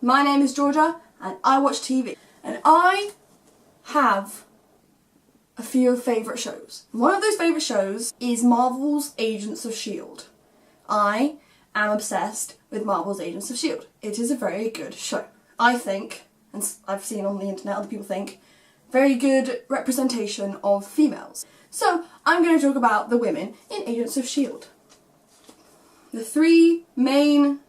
My name is Georgia and I watch TV. And I have a few favourite shows. One of those favourite shows is Marvel's Agents of S.H.I.E.L.D. I am obsessed with Marvel's Agents of S.H.I.E.L.D. It is a very good show. I think, and I've seen on the internet other people think, very good representation of females. So I'm going to talk about the women in Agents of S.H.I.E.L.D. The three main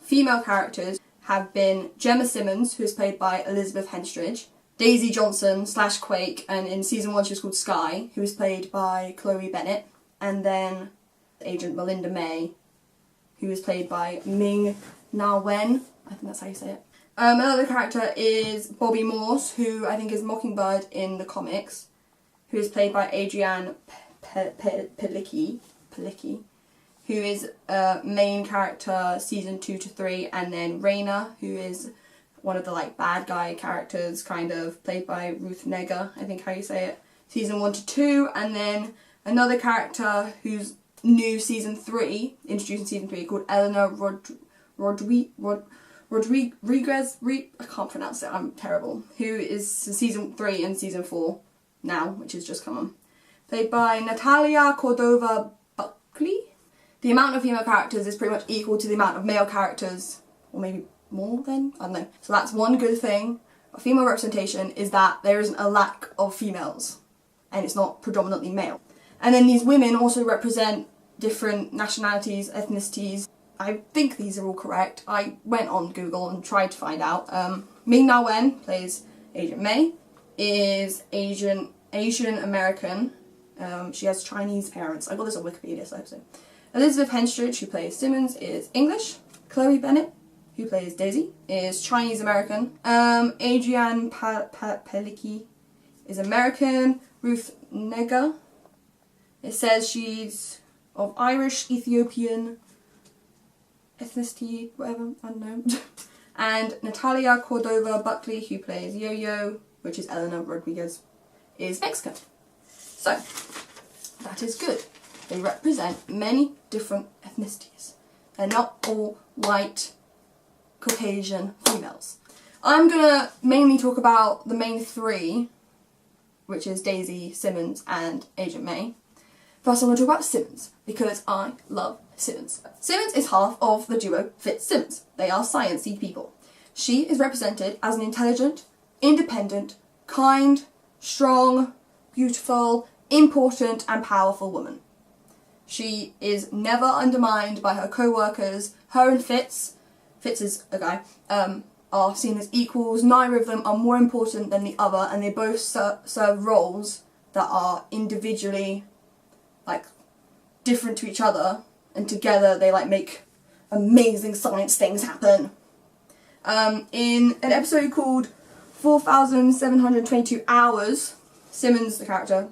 female characters have been Gemma Simmons, who is played by Elizabeth Henstridge, Daisy Johnson / Quake, and in season 1 she was called Sky, who was played by Chloe Bennett, and then Agent Melinda May, who is played by Ming-na, I think that's how you say it. Another character is Bobby Morse, who I think is Mockingbird in the comics, who is played by Adrienne Palicki, who is main character season 2 to 3, and then Raina, who is one of the bad guy characters, kind of, played by Ruth Negga, I think how you say it, season 1 to 2, and then another character who's new season 3, introduced in season 3, called Eleanor Rodriguez, I can't pronounce it, I'm terrible, who is season 3 and season 4 now, which has just come on, played by Natalia Cordova-Buckley. The amount of female characters is pretty much equal to the amount of male characters, or maybe more then, I don't know. So that's one good thing of female representation, is that there isn't a lack of females, and it's not predominantly male. And then these women also represent different nationalities, ethnicities. I think these are all correct. I went on Google and tried to find out. Ming-na plays Agent May, is Asian American. She has Chinese parents. I got this on Wikipedia, so I hope so. Elizabeth Henstridge, who plays Simmons, is English. Chloe Bennett, who plays Daisy, is Chinese American. Adrienne Palicki is American. Ruth Negga, it says she's of Irish, Ethiopian ethnicity, whatever, I don't know. And Natalia Cordova-Buckley, who plays Yo-Yo, which is Eleanor Rodriguez, is Mexican. So, that is good. They represent many different ethnicities. They're not all white, Caucasian females. I'm gonna mainly talk about the main three, which is Daisy, Simmons, and Agent May. First I'm going to talk about Simmons, because I love Simmons. Simmons is half of the duo Fitz-Simmons. They are sciencey people. She is represented as an intelligent, independent, kind, strong, beautiful, important, and powerful woman. She is never undermined by her co-workers. Her and Fitz is a guy, are seen as equals. Neither of them are more important than the other, and they both serve roles that are individually different to each other, and together they make amazing science things happen. In an episode called 4,722 Hours, Simmons, the character,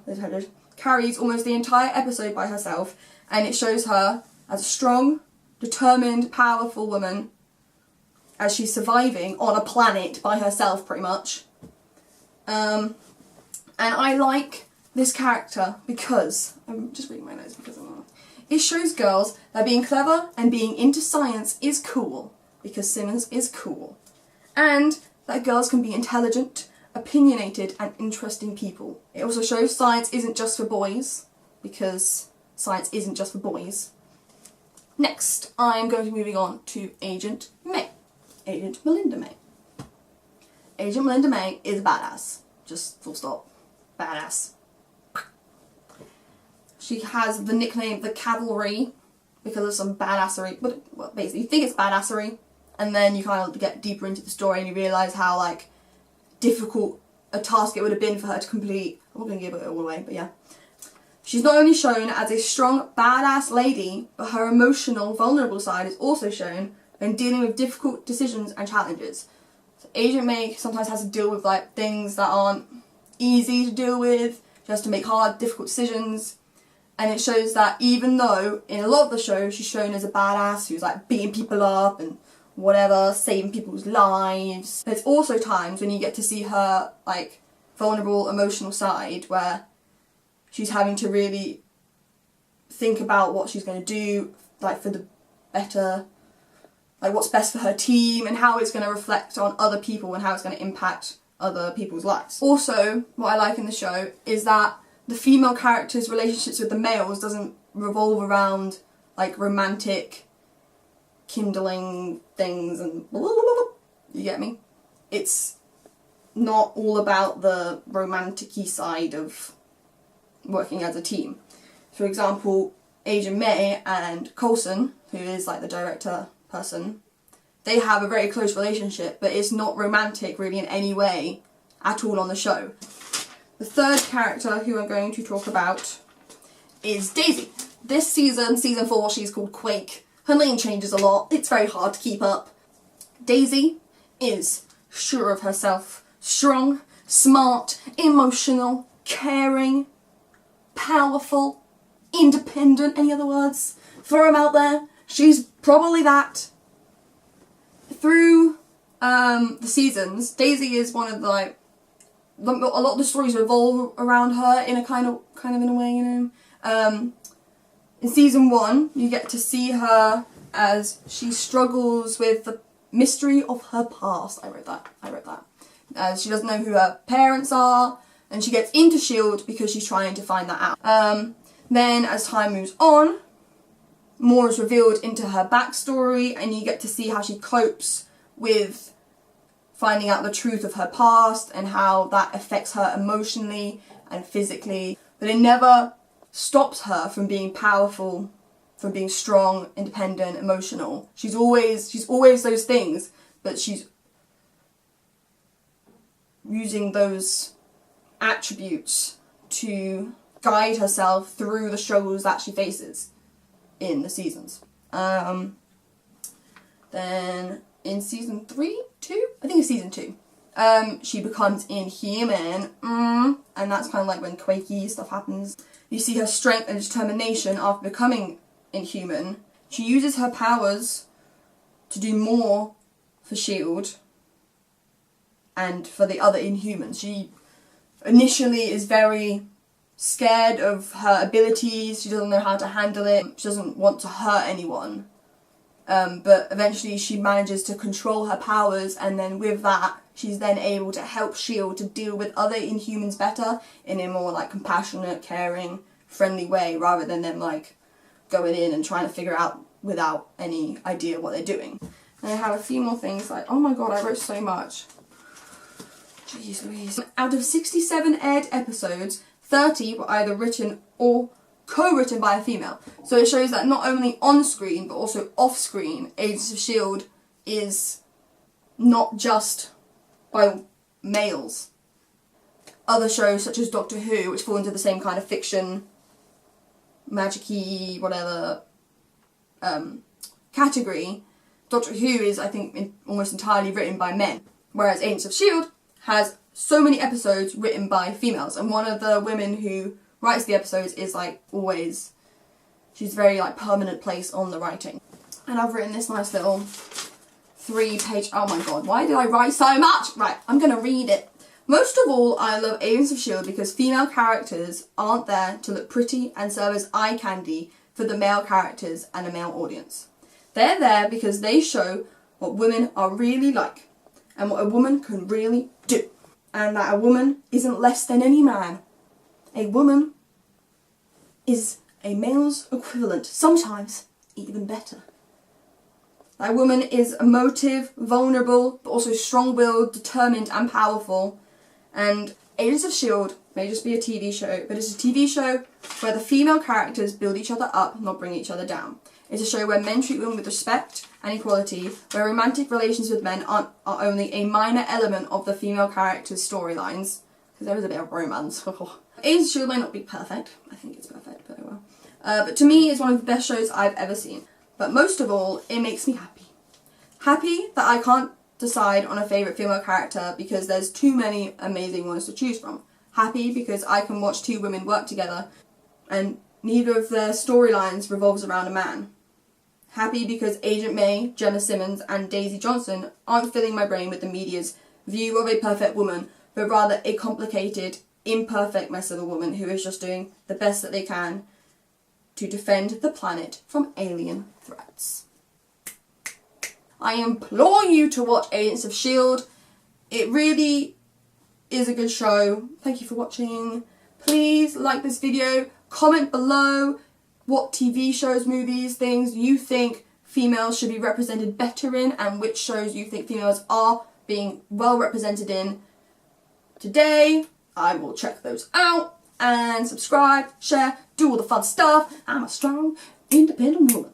carries almost the entire episode by herself, and it shows her as a strong, determined, powerful woman as she's surviving on a planet by herself, pretty much. And I like this character because, I'm just reading my notes because it shows girls that being clever and being into science is cool, because Simmons is cool. And that girls can be intelligent, opinionated, and interesting people. It also shows science isn't just for boys, because science isn't just for boys. Next, I'm going to be moving on to Agent May. Agent Melinda May. Agent Melinda May is a badass. Just full stop. Badass. She has the nickname the Cavalry because of some badassery. Well, basically, you think it's badassery, and then you kind of get deeper into the story and you realise how, difficult a task it would have been for her to complete. I'm not going to give it all away, but yeah. She's not only shown as a strong, badass lady, but her emotional, vulnerable side is also shown when dealing with difficult decisions and challenges. So Agent May sometimes has to deal with things that aren't easy to deal with. She has to make hard, difficult decisions. And it shows that even though in a lot of the show she's shown as a badass who's beating people up and whatever, saving people's lives, there's also times when you get to see her vulnerable, emotional side where she's having to really think about what she's going to do, for the better like what's best for her team and how it's going to reflect on other people and how it's going to impact other people's lives. Also, what I like in the show is that the female characters' relationships with the males doesn't revolve around like romantic kindling things and blah, blah, blah, blah. You get me? It's not all about the romantic-y side of working as a team. For example, Agent May and Coulson, who is like the director person, they have a very close relationship, but it's not romantic really in any way at all on the show. The third character who I'm going to talk about is Daisy. This season, season 4, she's called Quake. Her name changes a lot. It's very hard to keep up. Daisy is sure of herself, strong, smart, emotional, caring, powerful, independent, any other words? Throw them out there. She's probably that. Through the seasons, Daisy is one of the, like, a lot of the stories revolve around her in a kind of in a way, you know. In season 1, you get to see her as she struggles with the mystery of her past. I wrote that. As she doesn't know who her parents are, and she gets into S.H.I.E.L.D. because she's trying to find that out. Then, as time moves on, more is revealed into her backstory, and you get to see how she copes with finding out the truth of her past and how that affects her emotionally and physically. But it never stops her from being powerful, from being strong, independent, emotional. She's always those things, but she's using those attributes to guide herself through the struggles that she faces in the seasons. Then in season 3, 2? I think it's season 2. She becomes inhuman, and that's kind of like when Quakey stuff happens. You see her strength and determination after becoming inhuman. She uses her powers to do more for S.H.I.E.L.D. and for the other Inhumans. She initially is very scared of her abilities, she doesn't know how to handle it, she doesn't want to hurt anyone. But eventually she manages to control her powers, and then with that, she's then able to help S.H.I.E.L.D. to deal with other Inhumans better in a more like compassionate, caring, friendly way, rather than them like going in and trying to figure out without any idea what they're doing. And I have a few more things like, oh my god, I wrote so much. Jeez Louise. Out of 67 aired episodes, 30 were either written or co-written by a female. So it shows that not only on-screen, but also off-screen, Agents of S.H.I.E.L.D. is not just by males. Other shows such as Doctor Who, which fall into the same kind of fiction, magic-y, whatever, category, Doctor Who is, I think, almost entirely written by men. Whereas Agents of S.H.I.E.L.D. has so many episodes written by females, and one of the women who writes the episodes is like always, she's very like permanent place on the writing. And I've written this nice little 3-page, oh my god, why did I write so much? Right, I'm gonna read it. Most of all, I love Agents of S.H.I.E.L.D. because female characters aren't there to look pretty and serve as eye candy for the male characters and a male audience. They're there because they show what women are really like and what a woman can really do. And that a woman isn't less than any man. A woman is a male's equivalent, sometimes even better. That woman is emotive, vulnerable, but also strong-willed, determined and powerful. And Agents of S.H.I.E.L.D. may just be a TV show, but it's a TV show where the female characters build each other up, not bring each other down. It's a show where men treat women with respect and equality, where romantic relations with men are only a minor element of the female characters' storylines, because there is a bit of romance. Agents of S.H.I.E.L.D. may not be perfect. I think it's perfect, but oh well. But to me, it's one of the best shows I've ever seen. But most of all, it makes me happy. Happy that I can't decide on a favourite female character because there's too many amazing ones to choose from. Happy because I can watch two women work together and neither of their storylines revolves around a man. Happy because Agent May, Gemma Simmons and Daisy Johnson aren't filling my brain with the media's view of a perfect woman, but rather a complicated, imperfect mess of a woman who is just doing the best that they can to defend the planet from alien threats. I implore you to watch Agents of S.H.I.E.L.D. It really is a good show. Thank you for watching. Please like this video, comment below what TV shows, movies, things you think females should be represented better in and which shows you think females are being well represented in. Today, I will check those out and subscribe, share, do all the fun stuff. I'm a strong, independent woman.